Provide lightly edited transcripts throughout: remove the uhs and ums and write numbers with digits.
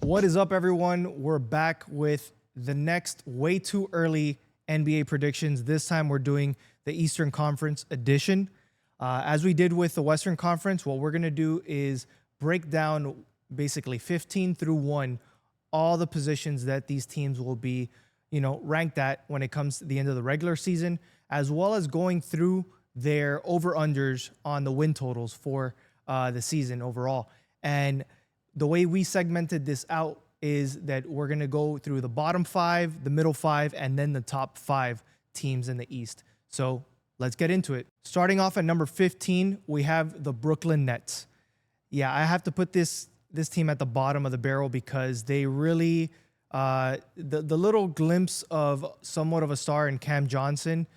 What is up, everyone? We're back with the next way too early NBA predictions. This time we're doing the Eastern Conference edition. As we did with the Western Conference, what we're going to do is break down basically 15 through 1 all the positions that these teams will be, ranked at when it comes to the end of the regular season, as well as going through their over-unders on the win totals for the season overall. And the way we segmented this out is that we're going to go through the bottom 5, the middle 5, and then the top 5 teams in the East. So let's get into it. Starting off at number 15, we have the Brooklyn Nets. Yeah, I have to put this team at the bottom of the barrel because they really, the little glimpse of somewhat of a star in Cam Johnson,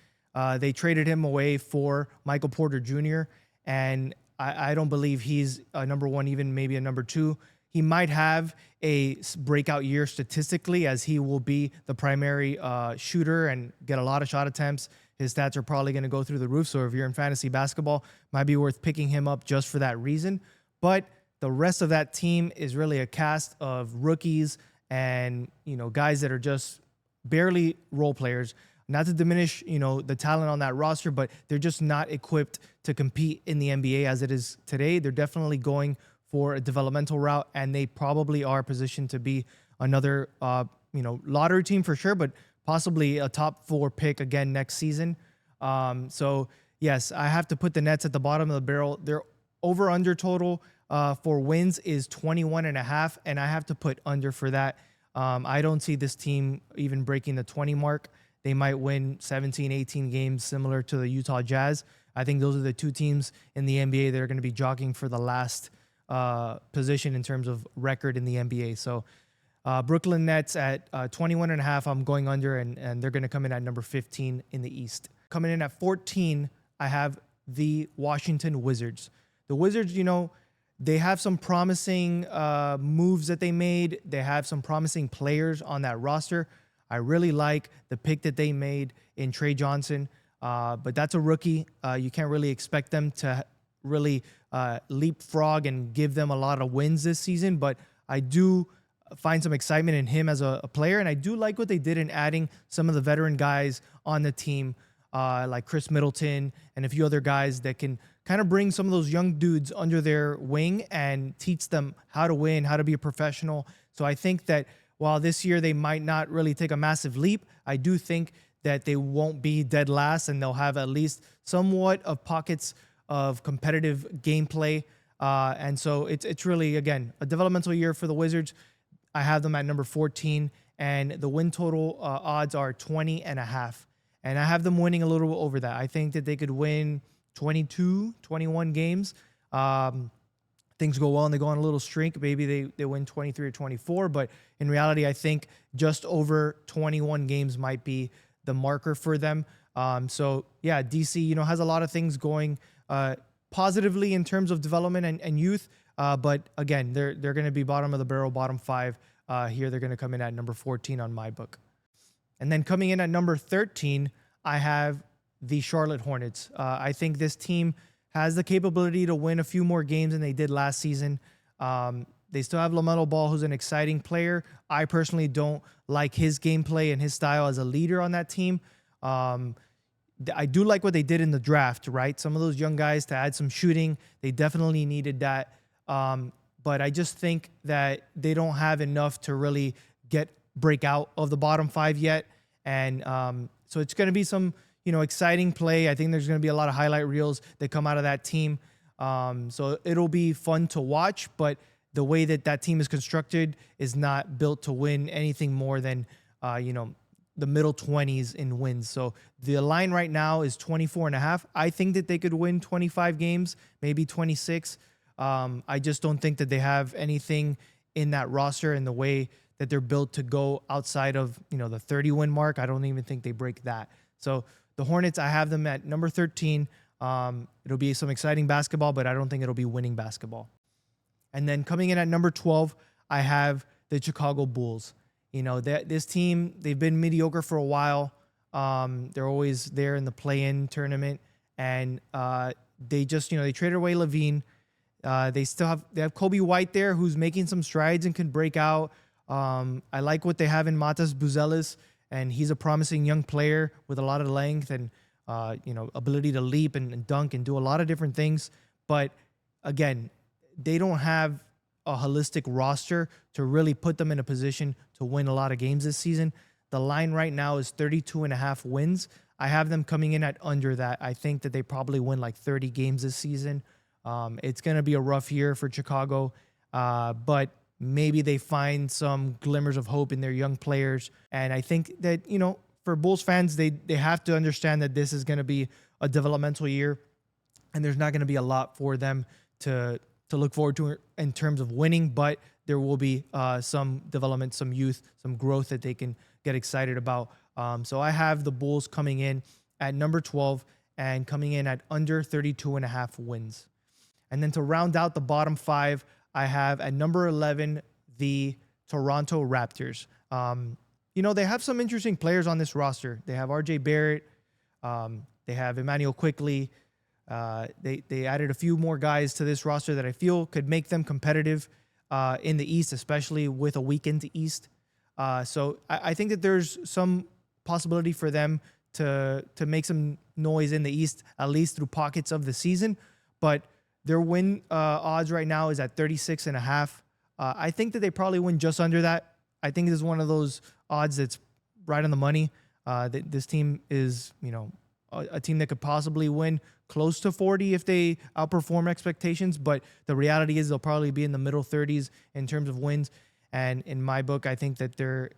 they traded him away for Michael Porter Jr., and I don't believe he's a number 1, even maybe a number 2. He might have a breakout year statistically, as he will be the primary shooter and get a lot of shot attempts. His stats are probably going to go through the roof. So if you're in fantasy basketball, might be worth picking him up just for that reason. But the rest of that team is really a cast of rookies and, guys that are just barely role players. Not to diminish, the talent on that roster, but they're just not equipped to compete in the NBA as it is today. They're definitely going for a developmental route, and they probably are positioned to be another, lottery team for sure, but possibly a top 4 pick again next season. So yes, I have to put the Nets at the bottom of the barrel. Their over-under total for wins is 21.5, and I have to put under for that. I don't see this team even breaking the 20 mark. They might win 17, 18 games similar to the Utah Jazz. I think those are the 2 teams in the NBA that are going to be jockeying for the last position in terms of record in the NBA. So Brooklyn Nets at 21.5, I'm going under, and they're going to come in at number 15 in the East. Coming in at 14, I have the Washington Wizards. The Wizards, they have some promising moves that they made. They have some promising players on that roster. I really like the pick that they made in Trey Johnson, but that's a rookie. You can't really expect them to really leapfrog and give them a lot of wins this season, but I do find some excitement in him as a player, and I do like what they did in adding some of the veteran guys on the team, like Chris Middleton and a few other guys that can kind of bring some of those young dudes under their wing and teach them how to win, how to be a professional. So I think that while this year they might not really take a massive leap, I do think that they won't be dead last, and they'll have at least somewhat of pockets of competitive gameplay. And so it's really, again, a developmental year for the Wizards. I have them at number 14, and the win total odds are 20.5. And I have them winning a little over that. I think that they could win 22, 21 games. Things go well and they go on a little streak. Maybe they win 23 or 24. But in reality, I think just over 21 games might be the marker for them. So, yeah, DC, has a lot of things going positively in terms of development and youth. But again, they're going to be bottom of the barrel, bottom 5. Here they're going to come in at number 14 on my book. And then coming in at number 13, I have the Charlotte Hornets. I think this team has the capability to win a few more games than they did last season. They still have LaMelo Ball, who's an exciting player. I personally don't like his gameplay and his style as a leader on that team. I do like what they did in the draft, right? Some of those young guys to add some shooting, they definitely needed that. But I just think that they don't have enough to really break out of the bottom 5 yet. And so it's going to be some, exciting play. I think there's going to be a lot of highlight reels that come out of that team. So it'll be fun to watch, but the way that team is constructed is not built to win anything more than, the middle 20s in wins. So the line right now is 24.5. I think that they could win 25 games, maybe 26. I just don't think that they have anything in that roster and the way that they're built to go outside of, the 30 win mark. I don't even think they break that. So the Hornets, I have them at number 13. It'll be some exciting basketball, but I don't think it'll be winning basketball. And then coming in at number 12, I have the Chicago Bulls. This team, they've been mediocre for a while. They're always there in the play-in tournament. And they just, they traded away Levine. They have Kobe White there, who's making some strides and can break out. I like what they have in Matas Buzelis, and he's a promising young player with a lot of length and ability to leap and dunk and do a lot of different things. But again, they don't have a holistic roster to really put them in a position to win a lot of games this season. The line right now is 32.5 wins. I have them coming in at under that. I think that they probably win like 30 games this season. It's going to be a rough year for Chicago, but maybe they find some glimmers of hope in their young players. And I think that, for Bulls fans, they have to understand that this is going to be a developmental year, and there's not going to be a lot for them to look forward to in terms of winning, but there will be some development, some youth, some growth that they can get excited about. So I have the Bulls coming in at number 12 and coming in at under 32.5 wins. And then to round out the bottom five, I have at number 11, the Toronto Raptors. They have some interesting players on this roster. They have RJ Barrett. They have Emmanuel Quickley. They added a few more guys to this roster that I feel could make them competitive in the East, especially with a weekend East. So I think that there's some possibility for them to make some noise in the East, at least through pockets of the season. But their win odds right now is at 36.5. I think that they probably win just under that. I think this is one of those odds that's right on the money. This team is, a team that could possibly win close to 40 if they outperform expectations. But the reality is they'll probably be in the middle 30s in terms of wins. And in my book, I think that they're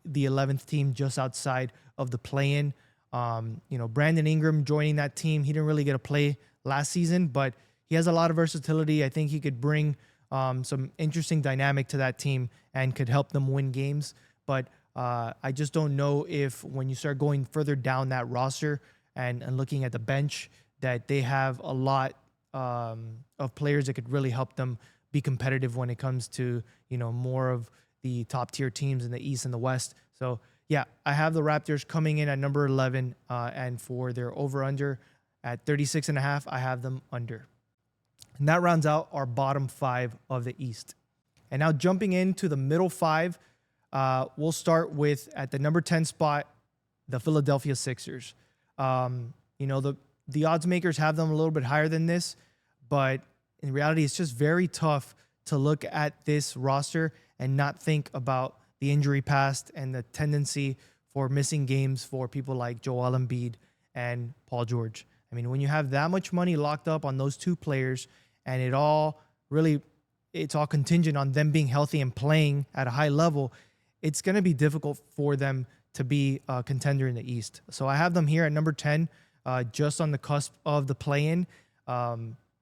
the 11th team just outside of the play-in. Brandon Ingram joining that team, he didn't really get a play last season, but he has a lot of versatility. I think he could bring some interesting dynamic to that team and could help them win games. But I just don't know if when you start going further down that roster and looking at the bench, that they have a lot of players that could really help them be competitive when it comes to, more of the top tier teams in the East and the West. So yeah, I have the Raptors coming in at number 11, and for their over-under at 36.5, I have them under. And that rounds out our bottom five of the East. And now jumping into the middle five, we'll start with, at the number 10 spot, the Philadelphia Sixers. The odds makers have them a little bit higher than this, but in reality, it's just very tough to look at this roster and not think about the injury past and the tendency for missing games for people like Joel Embiid and Paul George. I mean, when you have that much money locked up on those two players, and it's all contingent on them being healthy and playing at a high level, it's going to be difficult for them to be a contender in the East. So I have them here at number 10, just on the cusp of the play-in.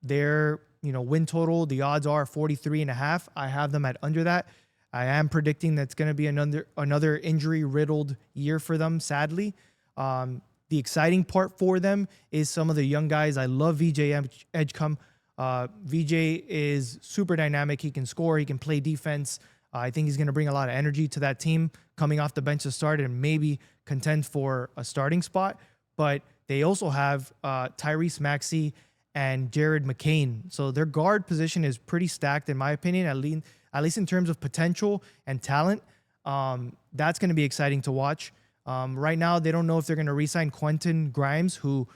Their win total, the odds are 43.5. I have them at under that. I am predicting that's going to be another injury-riddled year for them, sadly. The exciting part for them is some of the young guys. I love VJ Edgecombe. VJ is super dynamic. He can score. He can play defense. I think he's going to bring a lot of energy to that team coming off the bench to start and maybe contend for a starting spot. But they also have Tyrese Maxey and Jared McCain. So their guard position is pretty stacked, in my opinion, at least in terms of potential and talent. That's going to be exciting to watch. Right now, they don't know if they're going to re-sign Quentin Grimes, who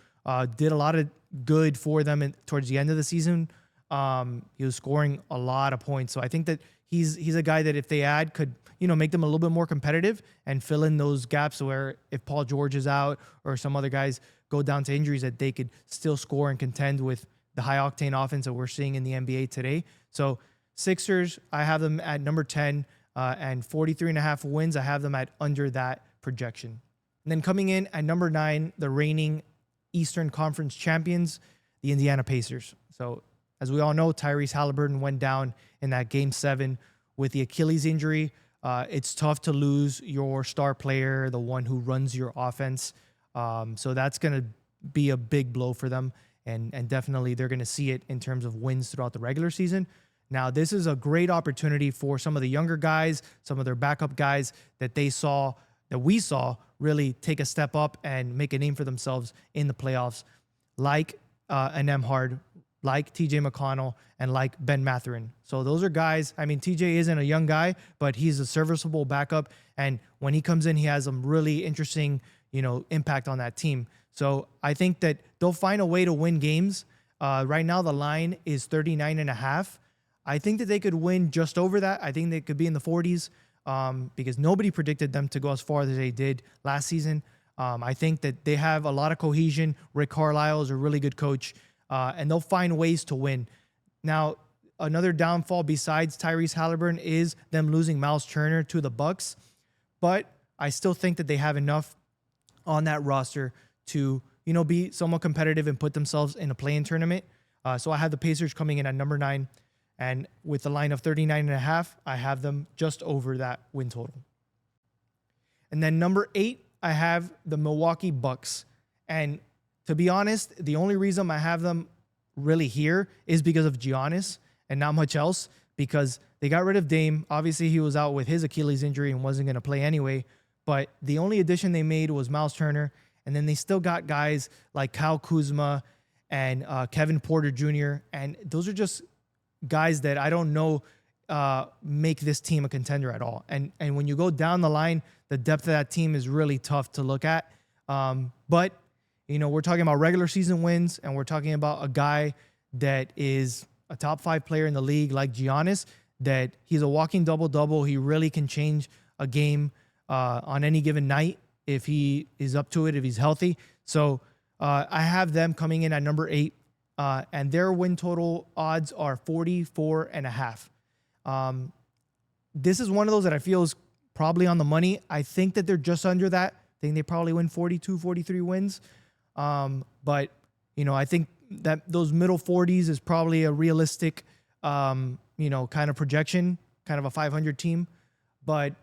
did a lot of good for them towards the end of the season. He was scoring a lot of points. So I think that he's a guy that if they add could, make them a little bit more competitive and fill in those gaps where if Paul George is out or some other guys go down to injuries, that they could still score and contend with the high octane offense that we're seeing in the NBA today. So Sixers, I have them at number 10 and 43.5 wins. I have them at under that projection. And then coming in at number 9, the reigning Eastern Conference champions, the Indiana Pacers. So as we all know, Tyrese Halliburton went down in that Game 7 with the Achilles injury. It's tough to lose your star player, the one who runs your offense. So that's going to be a big blow for them. And definitely they're going to see it in terms of wins throughout the regular season. Now, this is a great opportunity for some of the younger guys, some of their backup guys that we saw really take a step up and make a name for themselves in the playoffs, like an Nembhard, like TJ McConnell and like Ben Mathurin. So those are guys. I mean, TJ isn't a young guy, but he's a serviceable backup. And when he comes in, he has some really interesting, impact on that team. So I think that they'll find a way to win games. Right now, the line is 39.5. I think that they could win just over that. I think they could be in the 40s because nobody predicted them to go as far as they did last season. I think that they have a lot of cohesion. Rick Carlisle is a really good coach, and they'll find ways to win. Now, another downfall besides Tyrese Halliburton is them losing Miles Turner to the Bucks, but I still think that they have enough on that roster to be somewhat competitive and put themselves in a play-in tournament. So I have the Pacers coming in at number 9, and with the line of 39.5, I have them just over that win total. And then number 8, I have the Milwaukee Bucks. And to be honest, the only reason I have them really here is because of Giannis and not much else, because they got rid of Dame. Obviously, he was out with his Achilles injury and wasn't going to play anyway. But the only addition they made was Miles Turner. And then they still got guys like Kyle Kuzma and Kevin Porter Jr. And those are just guys that I don't know make this team a contender at all. And when you go down the line, the depth of that team is really tough to look at. But, we're talking about regular season wins, and we're talking about a guy that is a top 5 player in the league like Giannis, that he's a walking double-double. He really can change a game on any given night if he is up to it, if he's healthy. So I have them coming in at number 8, and their win total odds are 44.5. This is one of those that I feel is probably on the money. I think that they're just under that. I think they probably win 42, 43 wins. But, I think that those middle 40s is probably a realistic, kind of projection, kind of a 500 team. But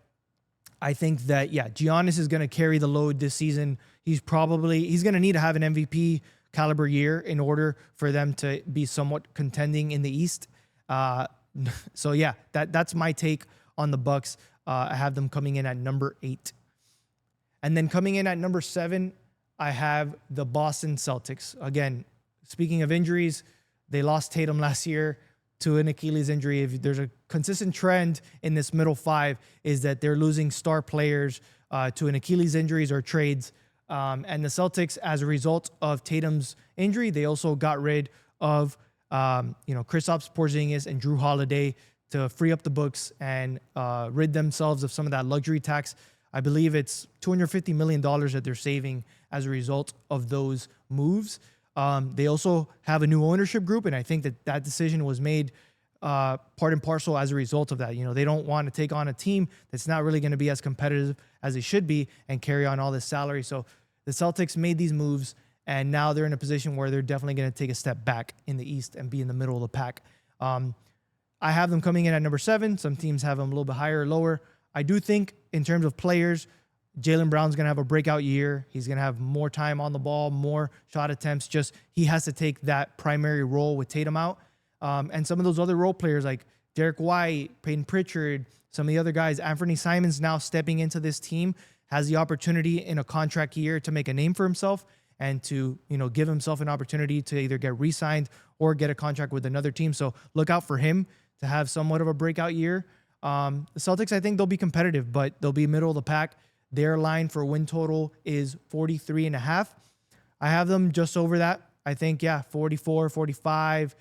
I think that, Giannis is going to carry the load this season. He's going to need to have an MVP caliber year in order for them to be somewhat contending in the East. So that's my take on the Bucks. I have them coming in at number 8. And then coming in at number 7, I have the Boston Celtics. Again, speaking of injuries, they lost Tatum last year to an Achilles injury. If there's a consistent trend in this middle 5 is that they're losing star players to an Achilles injuries or trades. And the Celtics, as a result of Tatum's injury, they also got rid of Kristaps Porzingis and Drew Holiday to free up the books and rid themselves of some of that luxury tax. I believe it's $250 million that they're saving as a result of those moves. They also have a new ownership group, and I think that decision was made part and parcel as a result of that. They don't want to take on a team that's not really going to be as competitive as they should be and carry on all this salary. So the Celtics made these moves, and now they're in a position where they're definitely going to take a step back in the East and be in the middle of the pack. I have them coming in at number 7. Some teams have them a little bit higher or lower. I do think in terms of players, Jaylen Brown's going to have a breakout year. He's going to have more time on the ball, more shot attempts. Just he has to take that primary role with Tatum out. And some of those other role players like Derek White, Peyton Pritchard, some of the other guys, Anthony Simons now stepping into this team, has the opportunity in a contract year to make a name for himself and to, give himself an opportunity to either get re-signed or get a contract with another team. So look out for him to have somewhat of a breakout year. The Celtics, I think they'll be competitive, but they'll be middle of the pack. Their line for win total is 43.5. I have them just over that. I think, 44, 45.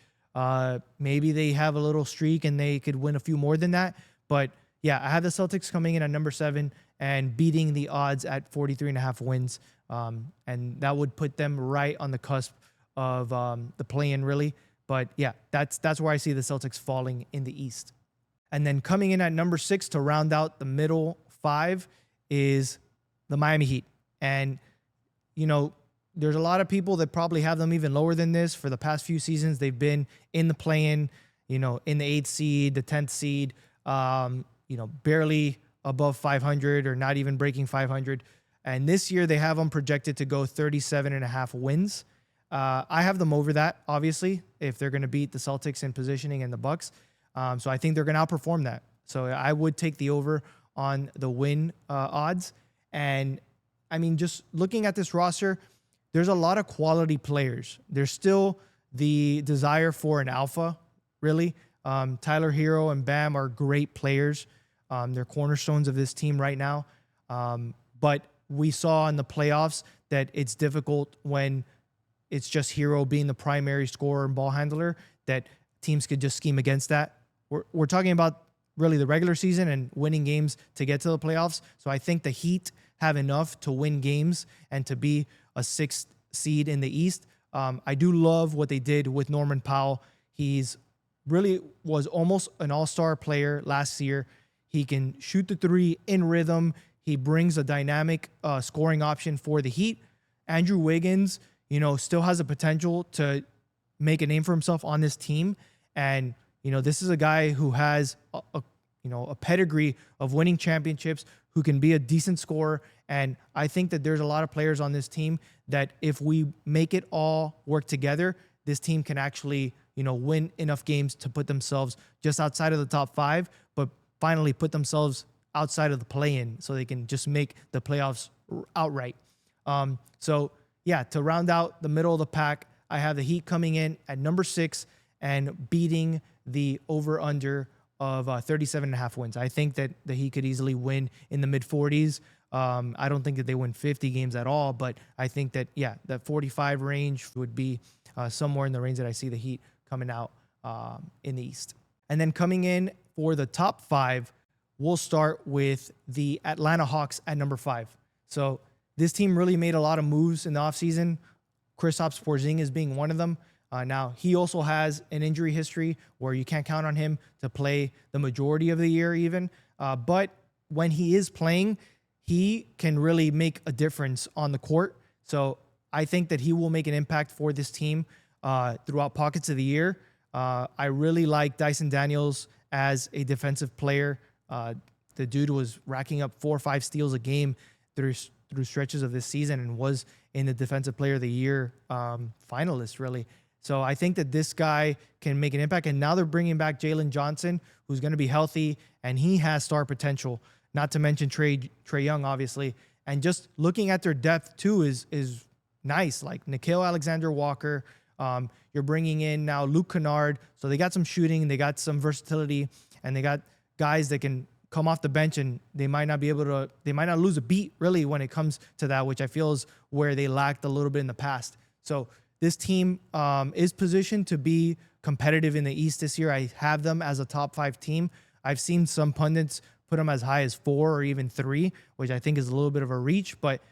Maybe they have a little streak and they could win a few more than that. But I have the Celtics coming in at number 7 and beating the odds at 43.5 wins. And that would put them right on the cusp of the play-in, really. But that's where I see the Celtics falling in the East. And then coming in at number 6 to round out the middle 5 is the Miami Heat. And, there's a lot of people that probably have them even lower than this. For the past few seasons, they've been in the play-in, in the 8th seed, the 10th seed, barely above 500 or not even breaking 500. And this year they have them projected to go 37.5 wins. I have them over that, obviously, if they're going to beat the Celtics in positioning and the Bucks. So I think they're going to outperform that. So I would take the over on the win odds. And I mean, just looking at this roster, there's a lot of quality players. There's still the desire for an alpha, really. Tyler Hero and Bam are great players. They're cornerstones of this team right now. But we saw in the playoffs that it's difficult when it's just Hero being the primary scorer and ball handler, that teams could just scheme against that. We're talking about really the regular season and winning games to get to the playoffs. So I think the Heat have enough to win games and to be a 6th seed in the East. I do love what they did with Norman Powell. He's really was almost an all-star player last year. He can shoot the three in rhythm. He brings a dynamic scoring option for the Heat. Andrew Wiggins, still has the potential to make a name for himself on this team. And, this is a guy who has a pedigree of winning championships, who can be a decent scorer. And I think that there's a lot of players on this team that if we make it all work together, this team can actually, win enough games to put themselves just outside of the top 5, but finally put themselves outside of the play-in so they can just make the playoffs outright. So yeah, to round out the middle of the pack, I have the Heat coming in at number 6 and beating the over-under of 37.5 wins. I think that the Heat could easily win in the mid-40s. I don't think that they win 50 games at all, but I think that, that 45 range would be somewhere in the range that I see the Heat coming out in the East. And then coming in for the top 5, we'll start with the Atlanta Hawks at number 5. So this team really made a lot of moves in the offseason. Kristaps Porzingis being one of them. Now, he also has an injury history where you can't count on him to play the majority of the year even. But when he is playing, he can really make a difference on the court. So I think that he will make an impact for this team throughout pockets of the year. I really like Dyson Daniels as a defensive player. The dude was racking up 4 or 5 steals a game through stretches of this season and was in the Defensive Player of the Year finalist, really. So I think that this guy can make an impact. And now they're bringing back Jalen Johnson, who's going to be healthy, and he has star potential, not to mention Trae Young, obviously. And just looking at their depth, too, is nice. Like Nickeil Alexander-Walker, you're bringing in now Luke Kennard. So they got some shooting, they got some versatility, and they got guys that can come off the bench, and they might not lose a beat, really, when it comes to that, which I feel is where they lacked a little bit in the past. So this team is positioned to be competitive in the East this year. I have them as a top 5 team. I've seen some pundits put them as high as 4 or even 3, which I think is a little bit of a reach. But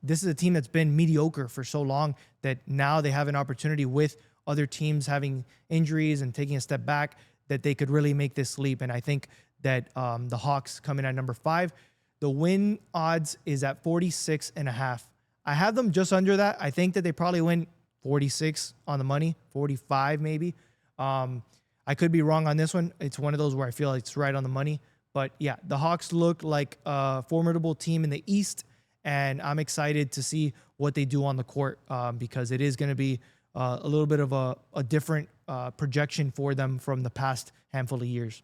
this is a team that's been mediocre for so long that now they have an opportunity with other teams having injuries and taking a step back that they could really make this leap. And I think that the Hawks come in at number 5. The win odds is at 46.5. I have them just under that. I think that they probably win 46 on the money, 45 maybe. I could be wrong on this one. It's one of those where I feel like it's right on the money. But yeah, the Hawks look like a formidable team in the East, and I'm excited to see what they do on the court because it is going to be a little bit of a different projection for them from the past handful of years.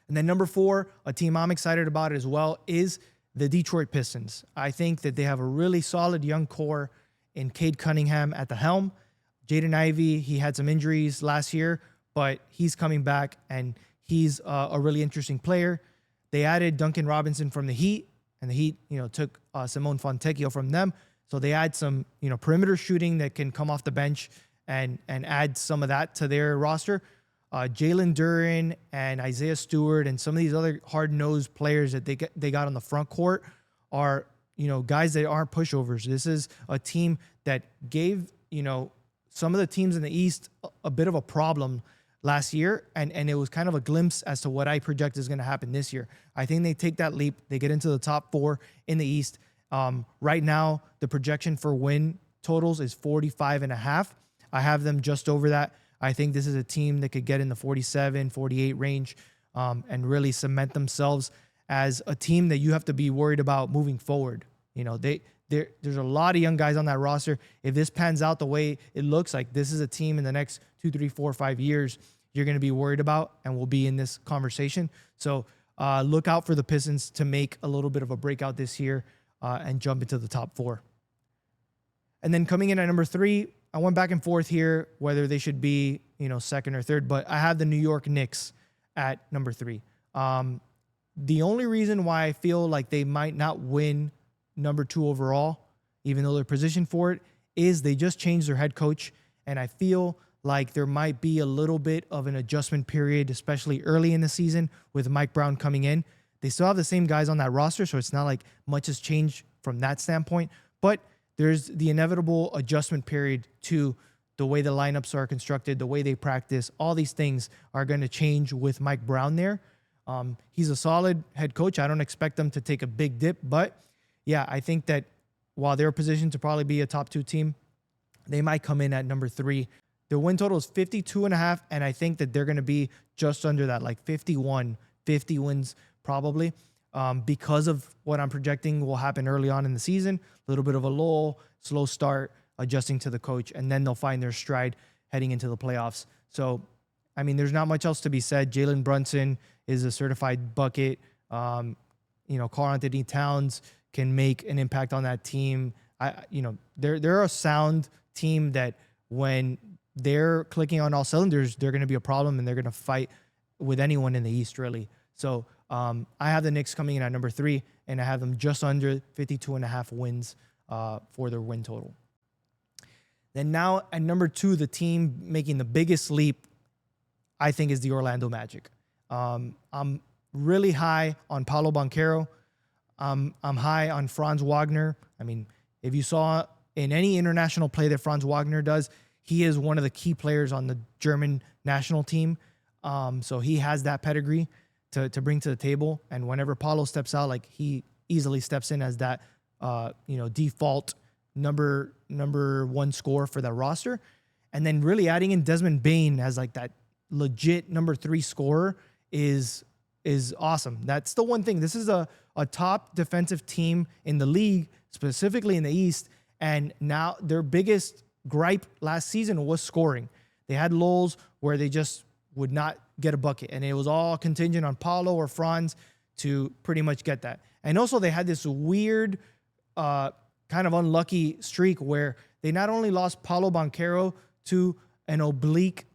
And then number 4, a team I'm excited about as well, is the Detroit Pistons. I think that they have a really solid young core in Cade Cunningham at the helm. Jaden Ivey, he had some injuries last year, but he's coming back, and he's a really interesting player. They added Duncan Robinson from the Heat, and the Heat, took Simone Fontecchio from them. So they add some, perimeter shooting that can come off the bench and add some of that to their roster. Jalen Duren and Isaiah Stewart and some of these other hard-nosed players that they got on the front court are, guys that aren't pushovers. This is a team that gave, some of the teams in the East a bit of a problem last year, and it was kind of a glimpse as to what I project is going to happen this year. I think they take that leap. They get into the top 4 in the East. Right now, the projection for win totals is 45.5. I have them just over that. I think this is a team that could get in the 47, 48 range and really cement themselves as a team that you have to be worried about moving forward. There's a lot of young guys on that roster. If this pans out the way it looks like, this is a team in the next 2, 3, 4, 5 years you're going to be worried about and will be in this conversation. So look out for the Pistons to make a little bit of a breakout this year and jump into the top 4. And then coming in at number 3, I went back and forth here whether they should be, second or third, but I have the New York Knicks at number 3. The only reason why I feel like they might not win number 2 overall, even though they're positioned for it, is they just changed their head coach. And I feel like there might be a little bit of an adjustment period, especially early in the season with Mike Brown coming in. They still have the same guys on that roster, so it's not like much has changed from that standpoint. But there's the inevitable adjustment period to the way the lineups are constructed, the way they practice. All these things are going to change with Mike Brown there. He's a solid head coach. I don't expect them to take a big dip, but yeah, I think that while they're positioned to probably be a top 2 team, they might come in at number 3. Their win total is 52.5, and I think that they're going to be just under that, like 50 wins probably, because of what I'm projecting will happen early on in the season. A little bit of a lull, slow start, adjusting to the coach, and then they'll find their stride heading into the playoffs. So, I mean, there's not much else to be said. Jalen Brunson is a certified bucket. Karl Anthony Towns can make an impact on that team. They're a sound team that when they're clicking on all cylinders, they're going to be a problem, and they're going to fight with anyone in the East, really. So I have the Knicks coming in at number 3, and I have them just under 52.5 wins for their win total. Then now at number 2, the team making the biggest leap, I think, is the Orlando Magic. I'm really high on Paolo Banchero. I'm high on Franz Wagner. I mean, if you saw in any international play that Franz Wagner does, he is one of the key players on the German national team. So he has that pedigree to bring to the table. And whenever Paolo steps out, like, he easily steps in as that, default number 1 scorer for that roster. And then really adding in Desmond Bane as like that legit number 3 scorer is awesome. That's the one thing. This is a top defensive team in the league, specifically in the East. And now their biggest gripe last season was scoring. They had lulls where they just would not get a bucket, and it was all contingent on Paolo or Franz to pretty much get that. And also they had this weird kind of unlucky streak where they not only lost Paolo Banchero to an oblique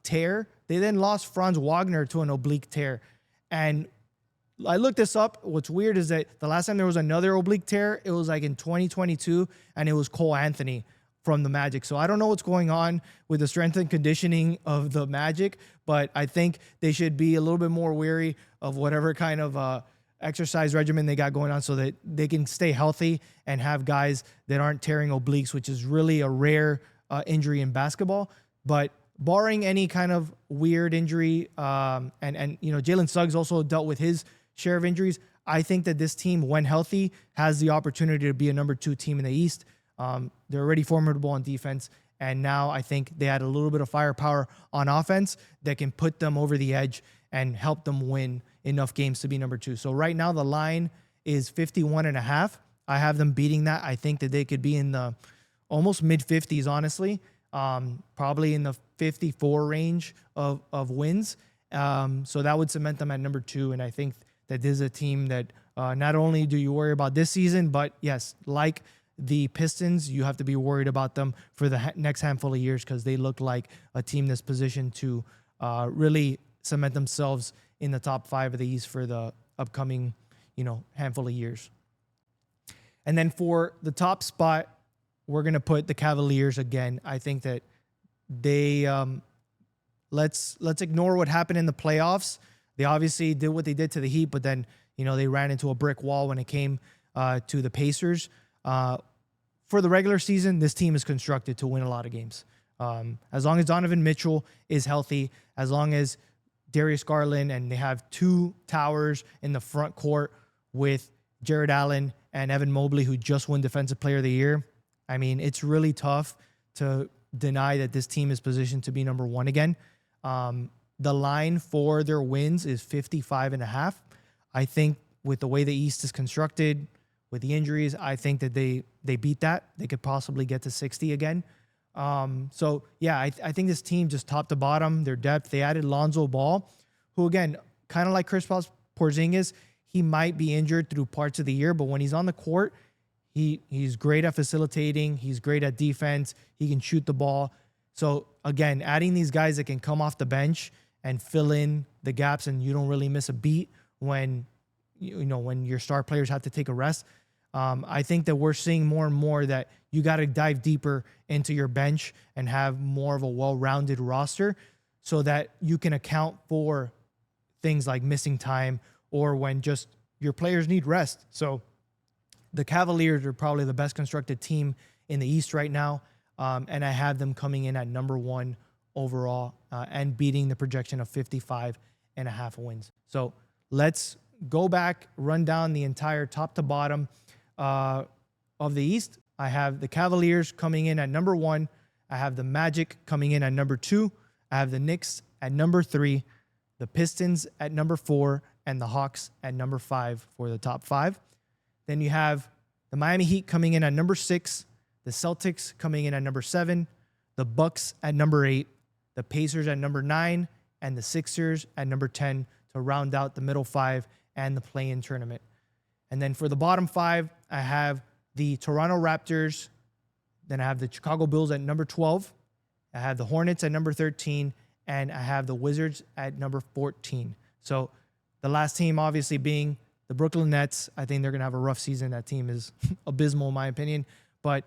tear, they then lost Franz Wagner to an oblique tear. And I looked this up. What's weird is that the last time there was another oblique tear, it was like in 2022, and it was Cole Anthony from the Magic. So I don't know what's going on with the strength and conditioning of the Magic, but I think they should be a little bit more wary of whatever kind of exercise regimen they got going on so that they can stay healthy and have guys that aren't tearing obliques, which is really a rare injury in basketball. But barring any kind of weird injury, and Jalen Suggs also dealt with his share of injuries, I think that this team, when healthy, has the opportunity to be a number 2 team in the East. They're already formidable on defense, and now I think they had a little bit of firepower on offense that can put them over the edge and help them win enough games to be number 2. So right now the line is 51.5. I have them beating that. I think that they could be in the almost mid-50s, honestly, probably in the 54 range of wins. So that would cement them at number 2, and I think that this is a team that not only do you worry about this season, but yes, like the Pistons, you have to be worried about them for the next handful of years because they look like a team that's positioned to really cement themselves in the top 5 of the East for the upcoming, handful of years. And then for the top spot, we're going to put the Cavaliers again. I think that they let's ignore what happened in the playoffs. They obviously did what they did to the Heat, but then, they ran into a brick wall when it came to the Pacers. For the regular season, this team is constructed to win a lot of games. As long as Donovan Mitchell is healthy, as long as Darius Garland, and they have 2 towers in the front court with Jared Allen and Evan Mobley, who just won Defensive Player of the Year. I mean, it's really tough to deny that this team is positioned to be number 1 again. The line for their wins is 55.5. I think with the way the East is constructed, with the injuries, I think that they beat that. They could possibly get to 60 again. So, yeah, I think this team just top to bottom, their depth, they added Lonzo Ball, who, again, kind of like Kristaps Porzingis, he might be injured through parts of the year, but when he's on the court, He's great at facilitating. He's great at defense. He can shoot the ball. So again, adding these guys that can come off the bench and fill in the gaps, and you don't really miss a beat when when your star players have to take a rest. I think that we're seeing more and more that you got to dive deeper into your bench and have more of a well-rounded roster so that you can account for things like missing time or when just your players need rest. So the Cavaliers are probably the best constructed team in the East right now, and I have them coming in at number 1 overall and beating the projection of 55.5 wins. So let's go back, run down the entire top to bottom of the East. I have the Cavaliers coming in at number 1. I have the Magic coming in at number 2. I have the Knicks at number 3, the Pistons at number 4, and the Hawks at number 5 for the top 5. Then you have the Miami Heat coming in at number 6, the Celtics coming in at number 7, the Bucks at number 8, the Pacers at number 9, and the Sixers at number 10 to round out the middle 5 and the play-in tournament. And then for the bottom 5, I have the Toronto Raptors. Then I have the Chicago Bulls at number 12. I have the Hornets at number 13. And I have the Wizards at number 14. So the last team obviously being the Brooklyn Nets. I think they're going to have a rough season. That team is abysmal in my opinion. But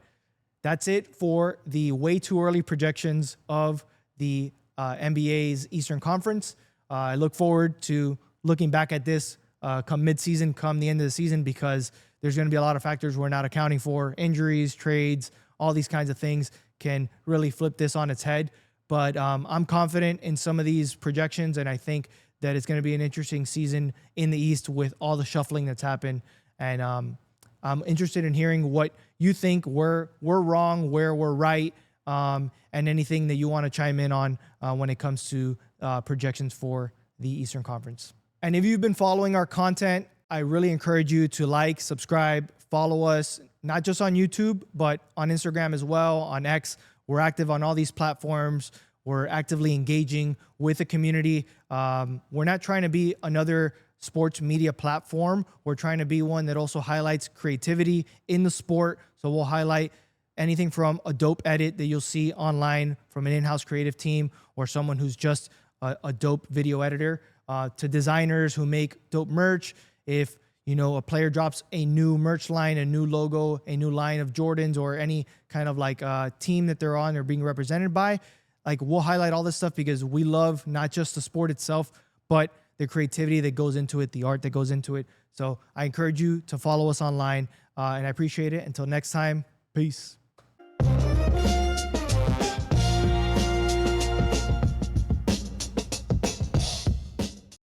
that's it for the way too early projections of the NBA's Eastern Conference. I look forward to looking back at this come midseason, come the end of the season, because there's going to be a lot of factors we're not accounting for. Injuries, trades, all these kinds of things can really flip this on its head. But I'm confident in some of these projections, and I think that it's going to be an interesting season in the East with all the shuffling that's happened. And I'm interested in hearing what you think we're wrong, where we're right, and anything that you want to chime in on when it comes to projections for the Eastern Conference. And if you've been following our content, I really encourage you to like, subscribe, follow us, not just on YouTube, but on Instagram as well, on X. We're active on all these platforms. We're actively engaging with the community. We're not trying to be another sports media platform. We're trying to be one that also highlights creativity in the sport. So we'll highlight anything from a dope edit that you'll see online from an in-house creative team or someone who's just a dope video editor, to designers who make dope merch. If a player drops a new merch line, a new logo, a new line of Jordans, or any kind of like team that they're on or being represented by, like we'll highlight all this stuff because we love not just the sport itself, but the creativity that goes into it, the art that goes into it. So I encourage you to follow us online, and I appreciate it. Until next time, peace.